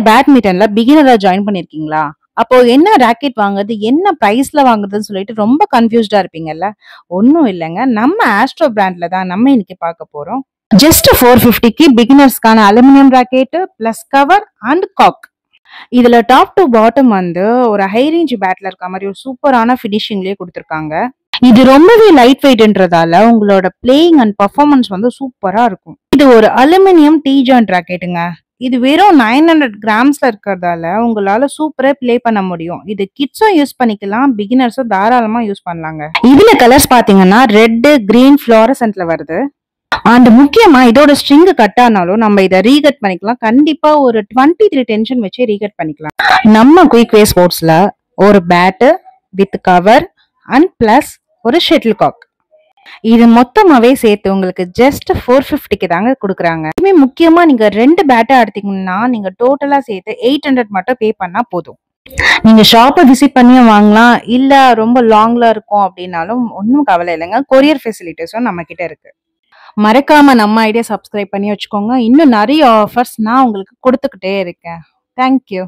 பேட்மிண்டன்ல பிகினரா join பண்ணிருக்கீங்களா? அப்போ என்ன ராக்கெட் வாங்குறது, என்ன பிரைஸ்ல வாங்குறதுன்னு சொல்லிட்டு ரொம்ப கன்ஃபியூஸ்டா இருப்பீங்கல்ல? ஒண்ணும் இல்லங்க. நம்ம ஆஸ்ட்ரோ பிராண்ட்ல தான் நம்ம இன்னைக்கு பார்க்க போறோம். ஜஸ்ட் 450க்கு பிகினர்ஸ்க்கான aluminium racket plus cover and cock. இதுல டாப் டு பாட்டம் வந்து ஒரு ஹை ரேஞ்ச் பேட்ல இருக்க மாதிரி ஒரு சூப்பரான ஃபினிஷிங்லயே கொடுத்திருக்காங்க. இது ரொம்பவே லைட் வெயிட்ன்றதால உங்களோட பிளேயிங் அண்ட் பர்ஃபார்மன்ஸ் வந்து சூப்பரா இருக்கும். இது ஒரு அலுமினியம் டீ ஜாயிண்ட் ராக்கெட்டுங்க. இது வெறும் 900 கிராம்ஸ்ல இருக்கிறதால உங்களால சூப்பரா ப்ளே பண்ண முடியும். இது கிட்ஸும் யூஸ் பண்ணிக்கலாம், பிகினர்ஸும் தாராளமா யூஸ் பண்ணலாங்க. இதுல கலர்ஸ் பாத்தீங்கன்னா ரெட், கிரீன், ஃப்ளோரசன்ட்ல வருது. அண்ட் முக்கியமா இதோட ஸ்ட்ரிங் கட் ஆனாலும் நம்ம இதை ரீகட் பண்ணிக்கலாம். கண்டிப்பா ஒரு 23 டென்ஷன் வச்சு ரீகட் பண்ணிக்கலாம். நம்ம குயிக் வே ஸ்போர்ட்ஸ்ல ஒரு bat with cover and plus ஒரு ஷட்டில் காக், இது மொத்தமாவே சேர்த்து உங்களுக்கு ஜஸ்ட் 450க்கு தாங்க கொடுக்குறாங்க. முக்கியமா நீங்க 2 பேட்டா எடுத்தீங்கன்னா நீங்க டோட்டலா சேர்த்து 800 மட்டும் பே பண்ணா போதும். நீங்க ஷாப்பை விசிட் பண்ணியும் வாங்கலாம், இல்ல ரொம்ப லாங்ல இருக்கும் அப்படின்னாலும் ஒன்றும் கவலை இல்லைங்க. கொரியர் ஃபெசிலிட்டிஸும் நம்ம கிட்ட இருக்கு. மறக்காம நம்ம ஐடியா சப்ஸ்கிரைப் பண்ணி வச்சுக்கோங்க. இன்னும் நிறைய ஆஃபர்ஸ் நான் உங்களுக்கு கொடுத்துக்கிட்டே இருக்கேன். தேங்க்யூ.